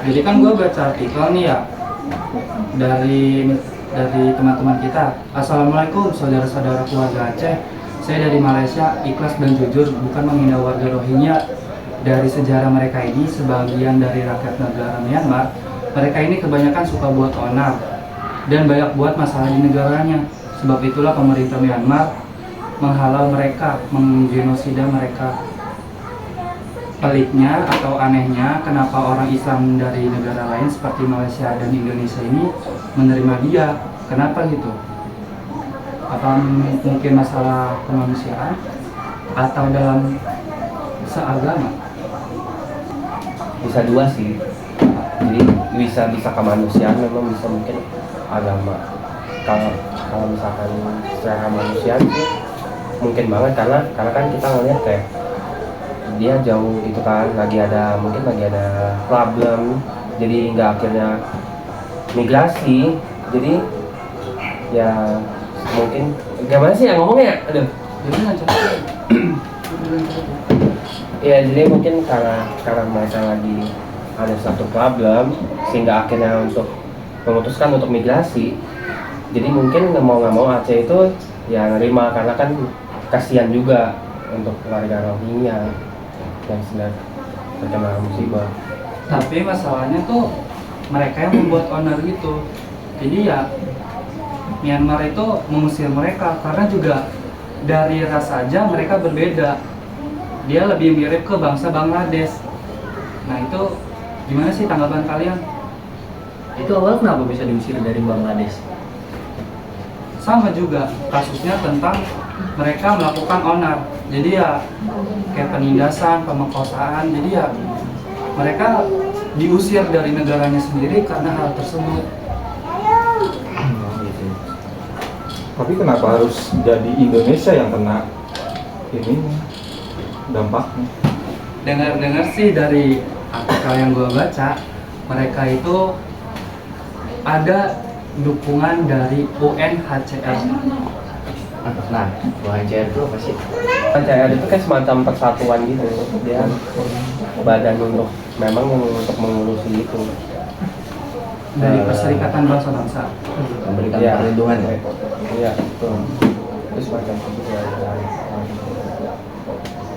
Jadi kan gue baca artikel nih ya dari teman-teman kita. Assalamualaikum saudara-saudara keluarga Aceh. Saya dari Malaysia, ikhlas dan jujur, bukan menghina warga Rohingya. Dari sejarah mereka ini, sebagian dari rakyat negara Myanmar, mereka ini kebanyakan suka buat onar dan banyak buat masalah di negaranya. Sebab itulah pemerintah Myanmar menghalau mereka, menggenosida mereka. Peliknya atau anehnya, kenapa orang Islam dari negara lain seperti Malaysia dan Indonesia ini menerima dia? Kenapa gitu? Apa mungkin masalah kemanusiaan atau dalam seagama? Bisa dua sih. Jadi bisa kemanusiaan, memang bisa mungkin agama. Kalau misalkan secara kemanusiaan sih mungkin banget, karena kan kita ngeliat kayak dia jauh itu kan, mungkin lagi ada problem, jadi nggak akhirnya migrasi. Jadi ya mungkin gimana sih yang ngomongnya, aduh ya, jadi mungkin karena mereka lagi ada satu problem sehingga akhirnya untuk memutuskan untuk migrasi. Jadi mungkin nggak mau Aceh itu ya nerima, karena kan kasihan juga untuk warga Rohingya yang sedang terkena musibah. Tapi masalahnya tuh mereka yang membuat onar gitu. Jadi ya Myanmar itu mengusir mereka karena juga dari ras aja mereka berbeda. Dia lebih mirip ke bangsa Bangladesh. Nah itu gimana sih tanggapan kalian? Itu awal kenapa bisa diusir dari Bangladesh? Sama juga kasusnya tentang mereka melakukan onar. Jadi ya kayak penindasan, pemerkosaan. Jadi ya mereka diusir dari negaranya sendiri karena hal tersebut. Gitu. Tapi kenapa harus jadi Indonesia yang kena ini dampaknya? Dengar-dengar sih dari artikel yang gue baca, mereka itu ada dukungan dari UNHCR. Nah, UNHCR itu apa sih? UNHCR itu kan semacam persatuan gitu, dia badan untuk mengurusi itu. Dari Perserikatan Bangsa-Bangsa. Memberikan Iya. perlindungan ya? Iya, betul. Itu semacam itu ya.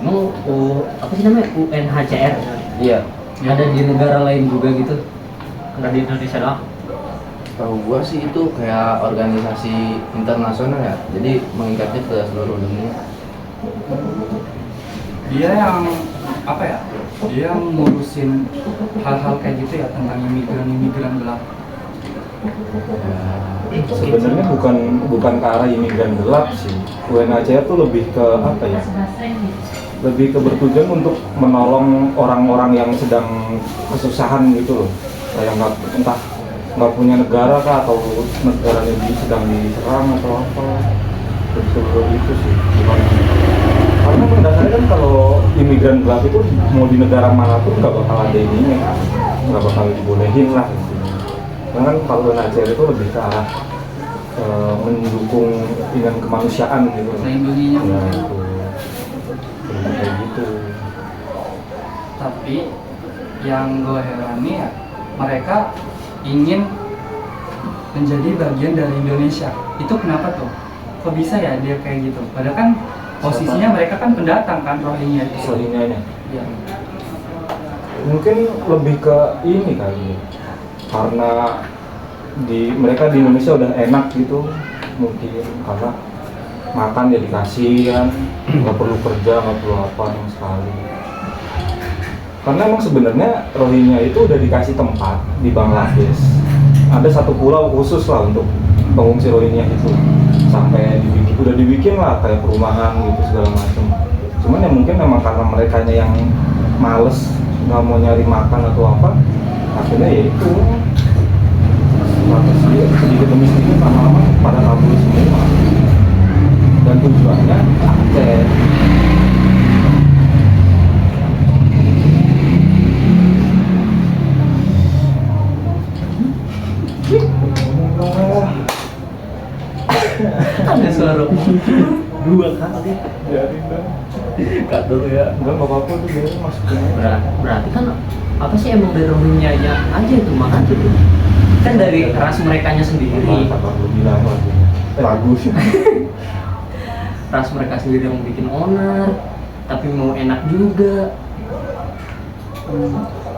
Emang apa sih namanya? UNHCR? Iya. Ada di negara lain juga gitu? Ada di Indonesia doang? Tahu gua sih itu kayak organisasi internasional ya, jadi mengikatnya ke seluruh dunia. Dia yang apa ya? Dia yang ngurusin hal-hal kayak gitu ya tentang imigran gelap. Ya, Sebenarnya bukan ke arah imigran gelap sih. UNHCR tuh lebih ke apa ya? Lebih ke bertujuan untuk menolong orang-orang yang sedang kesusahan gitu loh. Kayak entah nggak punya negara kah, atau negaranya sedang diserang atau apa. Betul itu sih. Bukan. Karena pada dasarnya kan kalau imigran gelap itu mau di negara manapun nggak bakal ada ininya kan, nggak bakal dibolehin lah gitu. Karena kan kalau UNHCR itu lebih ke arah mendukung dengan kemanusiaan gitu. Melindunginya. Ya itu. Kayak gitu. Tapi yang gue herani ya, mereka ingin menjadi bagian dari Indonesia. Itu kenapa tuh? Kok bisa ya dia kayak gitu? Padahal kan posisinya mereka kan pendatang kan, Rohingya itu. Rohingyanya. Iya. Mungkin lebih ke ini kali, karena mereka di Indonesia udah enak gitu, mungkin karena makan ya dikasih kan, nggak perlu kerja, nggak perlu apa sama sekali. Karena emang sebenarnya Rohingya itu udah dikasih tempat di Bangladesh. Ada satu pulau khusus lah untuk pengungsi Rohingya itu. Sampai udah dibikin lah kayak perumahan gitu segala macam. Cuman ya mungkin memang karena merekanya yang males, nggak mau nyari makan atau apa, akhirnya ya itu sedikit demi sedikit lama-lama pada kabur semua. Dan tujuannya Aceh. Ada suara dua kali. Biarin dong. Cut dulu ya. Enggak apa-apa tuh dia masukin aja. Berarti kan apa sih emang dari Rohingya-nya aja itu makanya tuh. Kan dari ras merekanya sendiri. Mantap lu bilang lagunya. Lagu sih. Ras mereka sendiri yang bikin onar, tapi mau enak juga.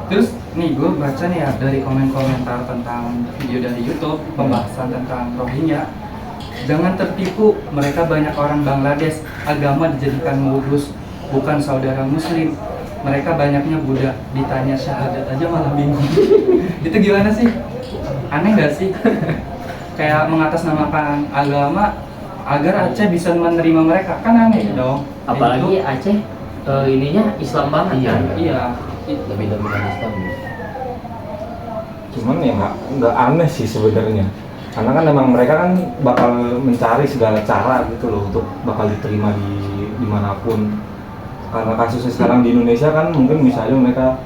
Terus nih gue baca nih ya dari komen-komentar tentang video dari YouTube pembahasan tentang Rohingya. Jangan tertipu, mereka banyak orang Bangladesh, agama dijadikan modus, bukan saudara muslim. Mereka banyaknya Buddha, ditanya syahadat aja malah bingung. Itu gimana sih? Aneh gak sih? Kayak mengatasnamakan agama agar Aceh bisa menerima mereka, kan aneh dong. Apalagi Aceh ininya Islam banget Iya. kan. Iya. Lebih dominan Islam. Cuman ya nggak aneh sih sebenarnya, karena kan memang mereka kan bakal mencari segala cara gitu loh untuk bakal diterima di dimanapun. Karena kasusnya sekarang di Indonesia kan mungkin misalnya mereka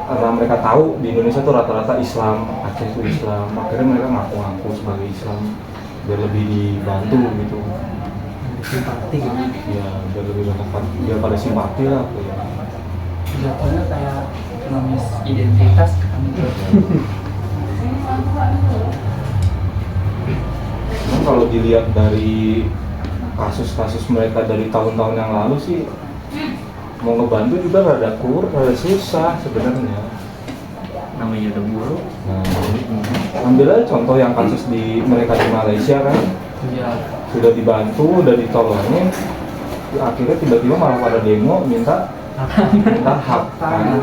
karena mereka tahu di Indonesia tuh rata-rata Islam, Aceh itu Islam, akhirnya mereka ngaku-ngaku sebagai Islam biar lebih dibantu gitu. Simpati gitu. Ya biar lebih banyak biar pada simpati lah ya. Jatuhnya kayak ngemis identitas kan. Cuman kalau dilihat dari kasus-kasus mereka dari tahun-tahun yang lalu sih mau ngebantu juga rada susah sebenarnya. Namanya udah buruk. Nah, ambil aja contoh yang kasus di mereka di Malaysia kan, Iya. sudah dibantu, udah ditolongin, akhirnya tiba-tiba malah pada demo minta hak kan.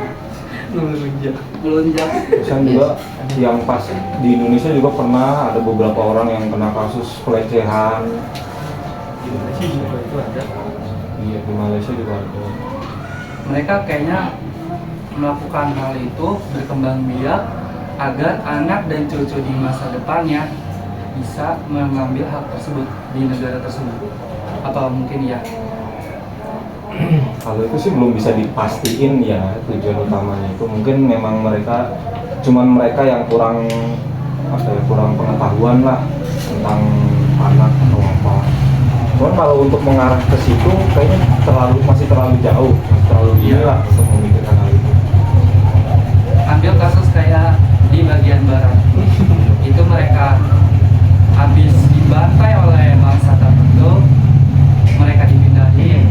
Melunjak. Terus juga yang pas di Indonesia juga pernah ada beberapa orang yang kena kasus pelecehan. Itu ada. Iya, di Malaysia juga ada. Mereka kayaknya melakukan hal itu berkembang biak agar anak dan cucu di masa depannya bisa mengambil hak tersebut di negara tersebut. Apa mungkin ya? Kalau itu sih belum bisa dipastiin ya tujuan utamanya itu, mungkin memang cuman mereka yang kurang pengetahuan lah tentang anak atau apa. Cuman kalau untuk mengarah ke situ kayaknya masih terlalu jauh, masih terlalu dini lah untuk memikirkan hal itu. Ambil kasus kayak di bagian barat. Itu mereka habis dibantai oleh bangsa tertentu, mereka dipindahin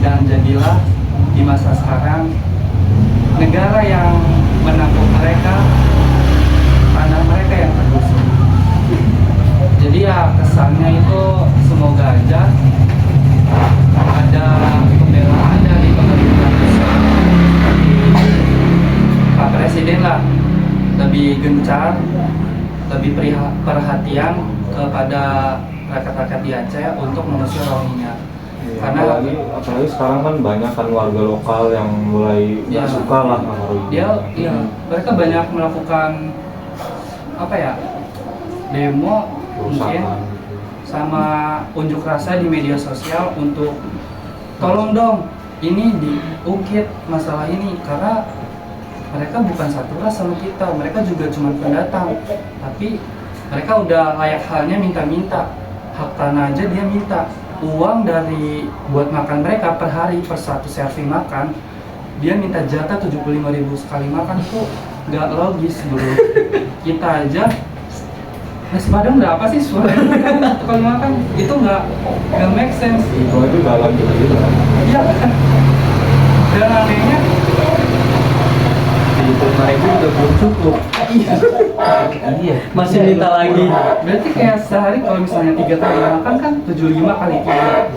dan jadilah di masa sekarang negara yang menampung mereka, tanah mereka yang tergusur. Jadi ya kesannya itu semoga aja ada pembelaan dari pemerintah pusat, dari Pak Presiden lah lebih gencar, lebih perhatian kepada rakyat-rakyat di Aceh untuk mengusir Rohingya. Karena apalagi sekarang kan banyak kan warga lokal yang mulai nggak suka lah sama Rohingya. mereka banyak melakukan apa ya, demo mungkin Kerusakan. sama unjuk rasa di media sosial untuk tolong dong ini diungkit masalah ini, karena mereka bukan satu ras sama kita, mereka juga cuma pendatang, tapi mereka udah layak halnya minta-minta hak tanah aja dia minta. Uang dari buat makan mereka per hari, per satu serving makan, dia minta jatah 75.000 sekali makan. Itu nggak logis bro. Kita aja nasi padang berapa sih suaranya sekali makan, itu nggak make sense. Itu aja dalam juga. Iya kan. Dan anehnya 75.000 udah belum cukup. Iya. Masih minta lagi. berarti kayak sehari kalau misalnya 3 kali makan kan 75 kali 3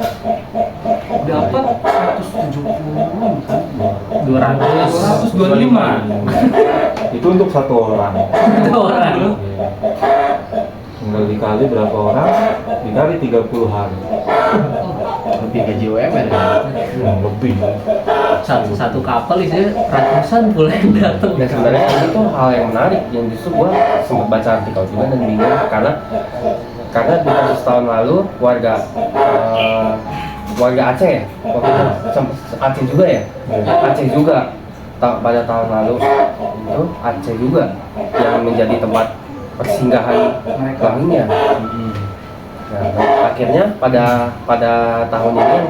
dapat 170 kan, 225. Itu untuk satu orang. Itu orang. Tinggal dikali berapa orang, dikali 30 hari. Lebih gaji UMR kan? Lebih. Satu kapal isinya ratusan pula yang datang. Dan sebenarnya ini tuh hal yang menarik yang justru gua sempat baca artikel juga dan bingung karena di kasus tahun lalu warga Aceh ya, waktu itu Aceh juga ya, Aceh juga pada tahun lalu itu Aceh juga yang menjadi tempat persinggahan Rohingya. Nah, akhirnya pada tahun ini yang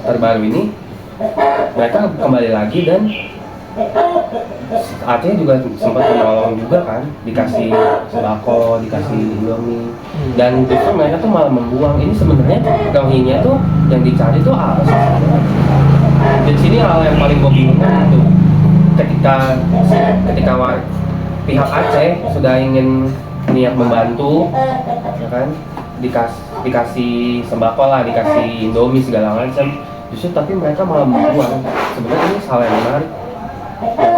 terbaru ini mereka kembali lagi dan Aceh juga sempat menolong juga kan, dikasih sembako, dikasih Indomie, dan justru mereka tuh malah membuang. Ini sebenarnya Rohingya tuh yang dicari tuh apa sih sebenarnya? Di sini hal yang paling gue bingungkan tuh ketika pihak Aceh sudah ingin niat membantu, ya kan, dikasih sembako lah, dikasih Indomie segala macam, justru tapi mereka malah membuang. Sebenarnya ini hal yang menarik.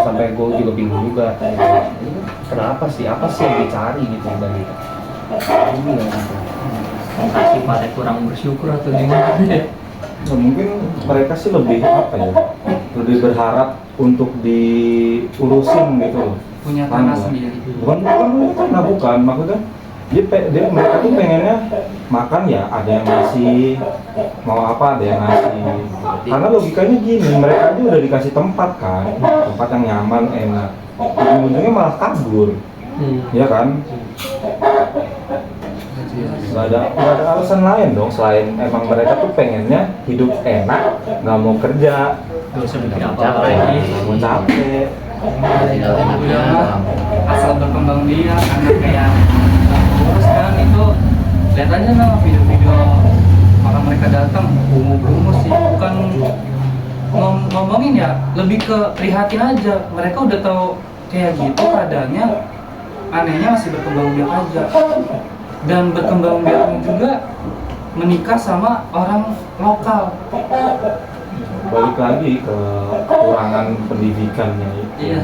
Sampai gue juga bingung juga kenapa sih, apa sih yang dicari gitu dari ini ya gitu. Kasih pada kurang bersyukur atau gimana ya? Nah, mungkin mereka sih lebih apa ya, lebih berharap untuk diurusin gitu loh, punya Paham tanah nggak? sendiri. bukan maksudnya mereka tuh pengennya makan ya ada yang ngasih, mau apa ada yang ngasih, karena logikanya gini, mereka aja udah dikasih tempat kan, tempat yang nyaman, enak, ujung-ujungnya malah kabur, ya kan? Nggak ada alasan lain dong selain emang mereka tuh pengennya hidup enak, nggak mau kerja, Gak usah bikin apa Capek. lagi. nggak mau capek. Udah asal berkembang biak, karena kayak terus kan itu lihat aja nama video-video maka mereka datang ungu-ungu sih, bukan ngomongin ya, lebih ke prihatin aja. Mereka udah tahu kayak gitu keadaannya, anehnya masih berkembang biak aja, dan berkembang biaknya juga menikah sama orang lokal. Balik lagi ke kekurangan pendidikannya itu. Iya.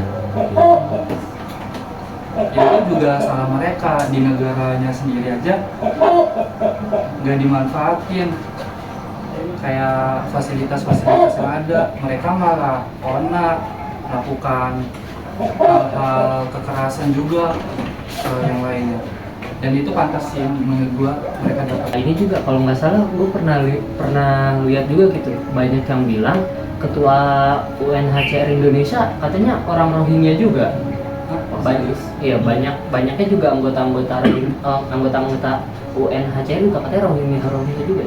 Ya itu juga salah mereka, di negaranya sendiri aja nggak dimanfaatin kayak fasilitas-fasilitas yang ada, mereka malah onar, melakukan hal-hal kekerasan juga ke yang lainnya, dan itu pantas sih menurut gua mereka dapat. Ini juga kalau nggak salah gue pernah lihat juga gitu, banyak yang bilang ketua UNHCR Indonesia katanya orang Rohingya juga. Banyaknya juga anggota-anggota UNHCR juga katanya Rohingya juga.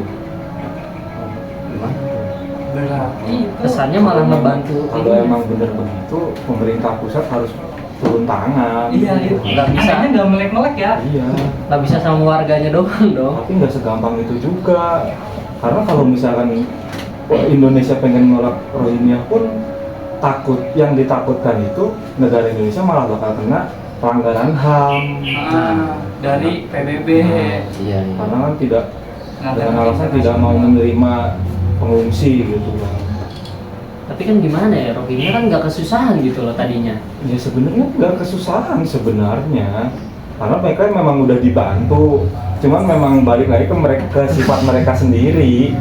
Berarti itu Kesannya malah ngebantu. Kalau emang bener begitu, pemerintah pusat harus turun tangan. iya itu Nggak bisa. anehnya nggak melek-melek ya. Iya. Nggak bisa sama warganya doang dong. Tapi nggak segampang itu juga. Karena kalau misalkan Indonesia pengen nolak Rohingya pun yang ditakutkan itu negara Indonesia malah bakal kena pelanggaran HAM. Dari PBB Iya. Karena kan tidak Nggak dengan ada alasan tidak mau menerima pengungsi gitu kan. Tapi kan gimana ya, Rohingya kan nggak kesusahan gitu loh tadinya. Ya sebenarnya nggak kesusahan sebenarnya, karena mereka memang udah dibantu, cuman memang balik lagi ke sifat mereka sendiri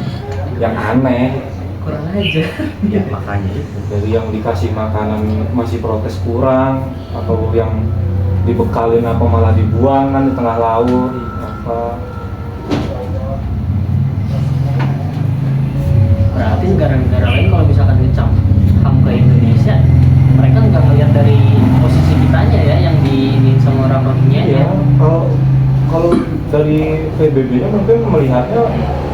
yang aneh. Kurang aja. Ya makanya itu. Dari yang dikasih makanan masih protes kurang, atau yang dibekalin apa malah dibuang kan di tengah laut apa. Berarti negara-negara lain kalau misalkan ngecam HAM ke Indonesia, mereka nggak ngeliat dari posisi kitanya ya yang diinin sama orang Rohingya Ya, ya. kalau dari PBB-nya mungkin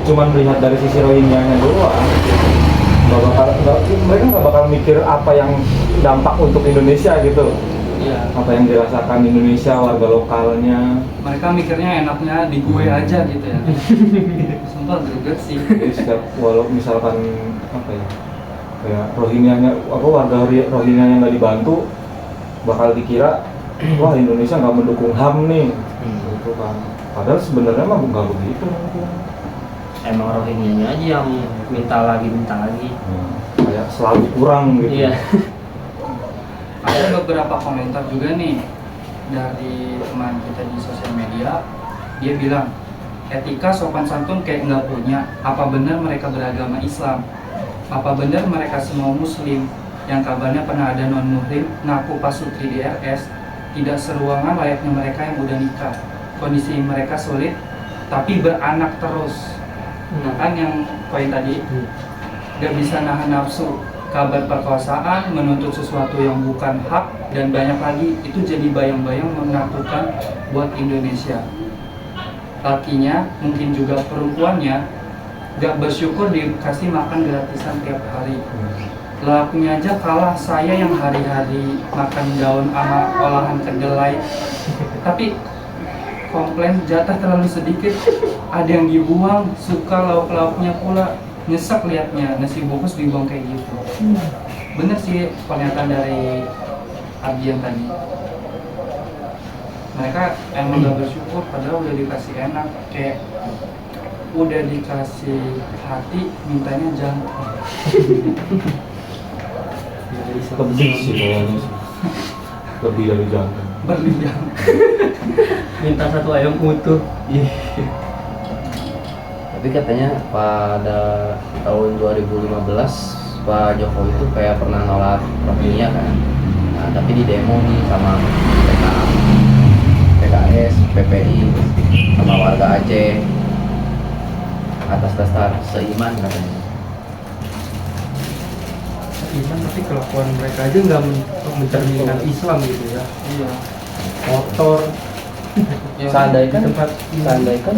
cuma melihat dari sisi Rohingya-nya doang. Mereka nggak bakal mikir apa yang dampak untuk Indonesia gitu. Iya. Apa yang dirasakan Indonesia, warga lokalnya. Mereka mikirnya enaknya di gue aja gitu ya. Sumpah greget sih. Jadi walau misalkan apa ya, kayak Rohingya-nya warga Rohingya yang nggak dibantu, bakal dikira wah Indonesia nggak mendukung HAM nih, gitu kan. Padahal sebenarnya mah nggak begitu. Emang Rohingya aja yang minta lagi. Kayak selalu kurang gitu. Iya. Ada beberapa komentar juga nih dari teman kita di sosial media. Dia bilang, etika sopan santun kayak nggak punya. Apa benar mereka beragama Islam? Apa benar mereka semua Muslim? Yang kabarnya pernah ada non-Muslim ngaku pasutri di RS, tidak seruangan layaknya mereka yang udah nikah. Kondisi mereka sulit, tapi beranak terus. Nah kan yang poin tadi, gak bisa nahan nafsu, kabar perkosaan, menuntut sesuatu yang bukan hak, dan banyak lagi. Itu jadi bayang-bayang menakutkan buat Indonesia. Lakinya, mungkin juga perempuannya, gak bersyukur dikasih makan gratisan tiap hari. Lauknya aja kalah saya yang hari-hari makan daun sama olahan kedelai. Tapi komplain jatah terlalu sedikit, ada yang dibuang, suka lauk-lauknya pula, nyesek liatnya, nasi bungkus dibuang kayak gitu. Bener sih pernyataan dari Abi yang tadi. Mereka emang gak bersyukur padahal udah dikasih enak, kayak udah dikasih hati, mintanya jantung. Lebih sih kayaknya sih. Lebih dari jantung. Berlian. Minta satu ayam utuh. Tapi katanya pada tahun 2015 Pak Jokowi itu kayak pernah nolak Rohingya kan. Nah, tapi di demo nih sama PKS, PPI, sama warga Aceh atas dasar seiman katanya. Iman tapi kelakuan mereka aja nggak mencerminkan Islam gitu ya. Iya. Kotor. Ya, Seandainya tempat kan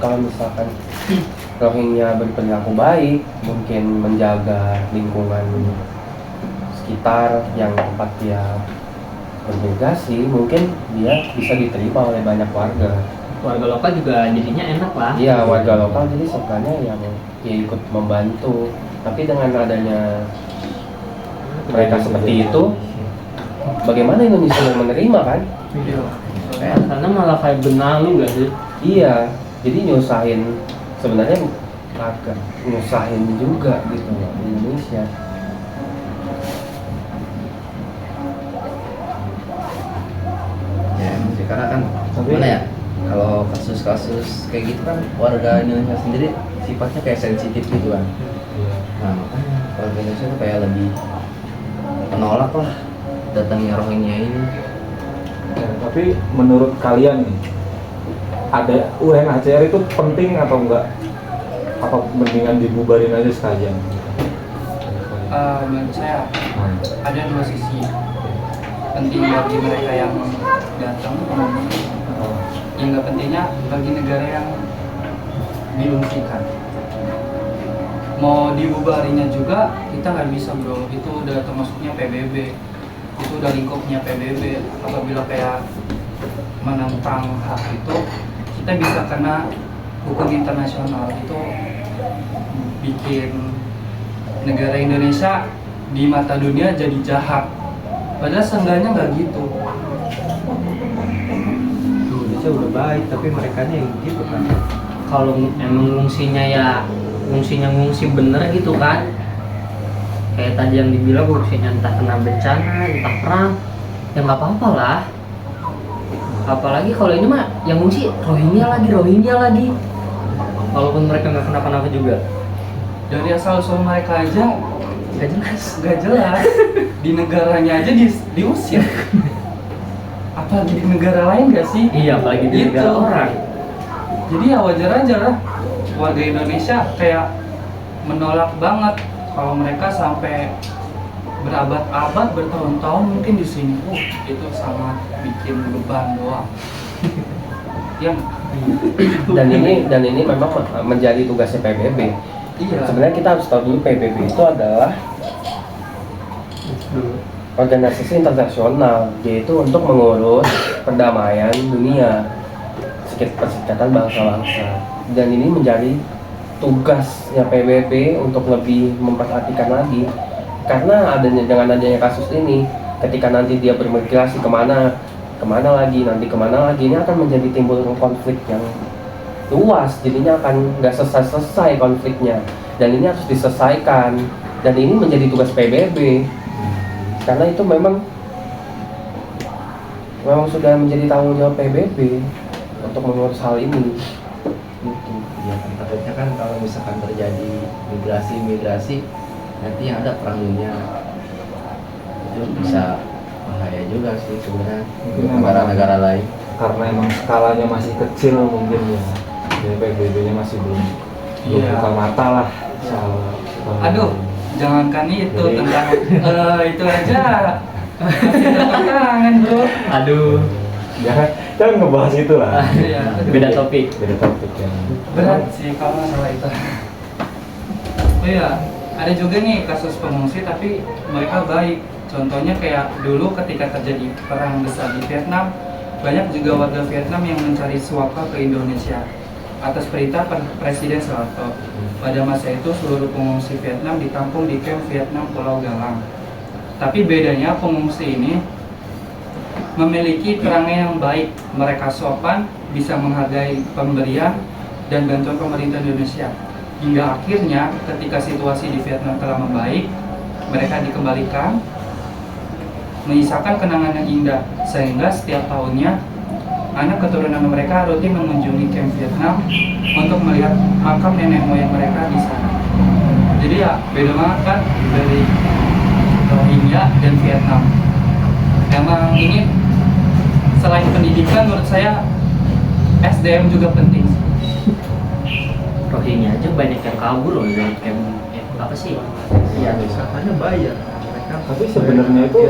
kalau misalkan Rohingya berperilaku baik, mungkin menjaga lingkungan sekitar yang tempat dia bermigrasi, mungkin dia bisa diterima oleh banyak warga. Warga lokal juga jadinya enak lah. Iya, warga lokal jadi sebenarnya yang ya ikut membantu. Tapi dengan adanya mereka seperti itu, bagaimana Indonesia mau menerima kan? Iya. Karena malah kayak benalu gak sih? Iya, jadi nyusahin, sebenarnya agak nyusahin juga gitu loh di Indonesia. Ya emang sih, karena kan gimana ya, kalau kasus-kasus kayak gitu kan warga Indonesia sendiri sifatnya kayak sensitif gitu kan. Nah makanya warga Indonesia tuh kayak lebih menolak lah datangnya Rohingya ini. Ya, tapi menurut kalian nih, ada UNHCR itu penting atau enggak? Apa mendingan dibubarin aja sekalian? Menurut saya ada dua sisi. Penting bagi mereka yang datang, yang nggak pentingnya bagi negara yang diungsikan. Mau dibubarinya juga kita nggak bisa bro, itu udah termasuknya PBB, itu udah lingkupnya PBB. Apabila kayak menentang hak itu, kita bisa kena hukum internasional. Itu bikin negara Indonesia di mata dunia jadi jahat, padahal seenggaknya nggak gitu. Indonesia udah baik tapi mereka yang gitu kan. Kalau emang ngungsi bener gitu kan, kayak tadi yang dibilang ngungsinya entah kena bencana entah perang, ya nggak apa-apa lah. Apalagi kalau ini mah yang ngungsi Rohingya lagi, walaupun mereka nggak kenapa-napa juga. Dari asal usul mereka aja nggak jelas. Di negaranya aja diusir. Apalagi di negara lain nggak sih? Iya, apalagi di Gitu. negara orang. Jadi ya wajar aja lah warga Indonesia kayak menolak banget kalau mereka sampai berabad-abad, bertahun-tahun mungkin di sini. Itu sangat bikin beban doang. Yang Dan ini memang menjadi tugasnya PBB. iya. Sebenarnya kita harus tahu dulu PBB itu adalah organisasi internasional, yaitu untuk mengurus perdamaian dunia, perserikatan bangsa-bangsa. Dan ini menjadi tugasnya PBB untuk lebih memperhatikan lagi, karena dengan adanya kasus ini, ketika nanti dia bermigrasi kemana lagi, ini akan menjadi timbul konflik yang luas. Jadinya akan nggak selesai konfliknya, dan ini harus diselesaikan, dan ini menjadi tugas PBB karena itu memang sudah menjadi tanggung jawab PBB untuk mengurus hal ini gitu. Ya kan takutnya kan kalau misalkan terjadi migrasi nanti yang ada perang dunia, itu bisa bahaya juga sih sebenarnya Mungkin untuk negara-negara lain. Karena emang skalanya masih kecil mungkin ya, jadi PBB-nya masih belum Iya. buka mata lah soal Aduh, jangankan itu Jadi- tentang itu aja masih tepuk tangan bro. Aduh, jangan ngebahas itu lah. Iya. beda topik. Beda topik ya. Berat sih kalau masalah itu. Iya, ada juga nih kasus pengungsi tapi mereka baik. Contohnya kayak dulu ketika terjadi perang besar di Vietnam, banyak juga warga Vietnam yang mencari suaka ke Indonesia atas perintah Presiden Soeharto. Pada masa itu seluruh pengungsi Vietnam ditampung di kamp Vietnam Pulau Galang. Tapi bedanya pengungsi ini memiliki perangai yang baik. Mereka sopan, bisa menghargai pemberian dan bantuan pemerintah Indonesia. Hingga akhirnya ketika situasi di Vietnam telah membaik, mereka dikembalikan, menyisakan kenangan yang indah, sehingga setiap tahunnya anak keturunan mereka rutin mengunjungi kamp Vietnam untuk melihat makam nenek moyang mereka di sana. Jadi ya beda banget kan dari Rohingya dan Vietnam. Emang ini selain pendidikan menurut saya SDM juga penting. Rohingya aja banyak yang kabur loh dari camp apa sih? Iya, misalnya bayar mereka. Tapi sebenarnya itu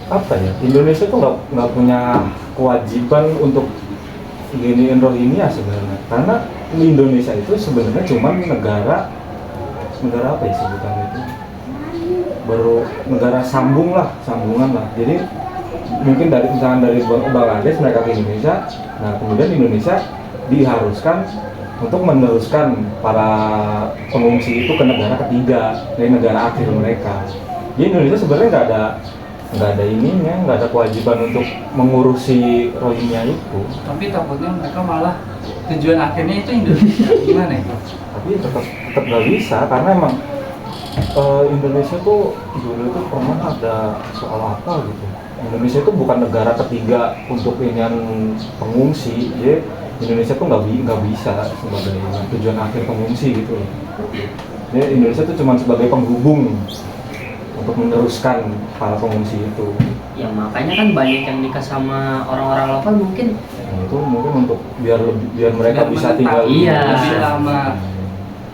apa ya, Indonesia tuh nggak punya kewajiban untuk giniin Rohingya sebenarnya, karena Indonesia itu sebenarnya cuma negara apa ya sebutannya itu, baru negara sambungan lah. Jadi mungkin misalkan dari Bangladesh mereka ke Indonesia, nah kemudian Indonesia diharuskan untuk meneruskan para pengungsi itu ke negara ketiga, dari negara akhir mereka. Jadi Indonesia sebenarnya nggak ada kewajiban untuk mengurusi Rohingya itu. Tapi takutnya mereka malah tujuan akhirnya itu Indonesia. Gimana itu? Tapi tetap nggak bisa, karena emang Indonesia tuh dulu itu pernah ada soal apa gitu. Indonesia itu bukan negara ketiga untuk inian pengungsi. Jadi Indonesia tuh nggak bisa sebagai tujuan akhir pengungsi gitu. Jadi Indonesia tuh cuma sebagai penghubung untuk meneruskan para pengungsi itu. Ya makanya kan banyak yang nikah sama orang-orang lokal mungkin. Nah, itu mungkin untuk biar mereka Biar bisa menetap tinggal iya. lebih lama.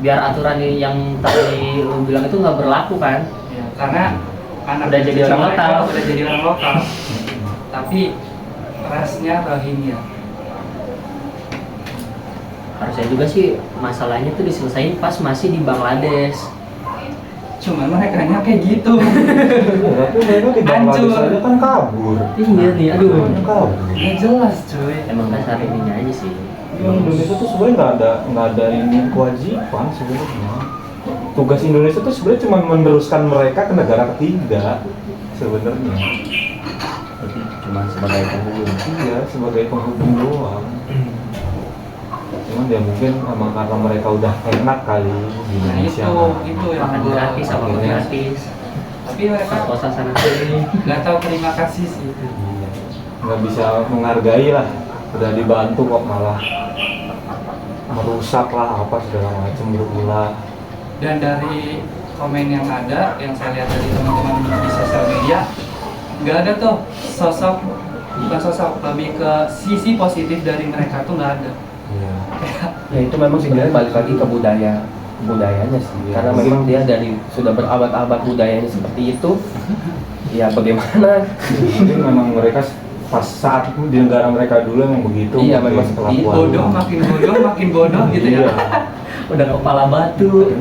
Biar aturan yang tadi lu bilang itu nggak berlaku kan? Ya, karena anak Udah jadi cucu orang mereka lokal. udah jadi orang lokal. Tapi rasnya Rohingya. Harusnya juga sih masalahnya tuh diselesain pas masih di Bangladesh. Cuman mereka kayak gitu. Tapi mereka di Bangladesh Hancur. aja kan kabur. Iya nih, aduh. Mereka kabur. Nggak jelas cuy. Emang dasar ininya aja sih. Ya, Indonesia tuh sebenarnya nggak ada ini kewajiban sebenarnya. Tugas Indonesia tuh sebenarnya cuma meneruskan mereka ke negara ketiga sebenarnya. Berarti cuma sebagai penghubung. Iya, sebagai penghubung doang. Cuman ya mungkin emang karena mereka udah enak kali di Nah Indonesia. itu yang Makan gua- gratis sama Iya. gratis. Tapi mereka Kosa sana sini. nggak tahu terima kasih sih. Iya. Nggak bisa menghargai lah. Udah dibantu kok malah merusak lah apa segala macam berulah. Dan dari komen yang ada, yang saya lihat dari teman-teman di sosial media, nggak ada tuh bukan sosok, lebih ke sisi positif dari mereka tuh nggak ada. Iya. Ya itu memang sebenarnya balik lagi ke budayanya sih. Iya. Karena memang dia dari sudah berabad-abad budayanya seperti itu. Ya bagaimana? Mungkin memang mereka pas saat itu di negara mereka dulu memang begitu. Iya, mungkin memang seperti itu. kelakuan. Makin bodoh gitu ya. Iya. Udah kepala batu. Iya.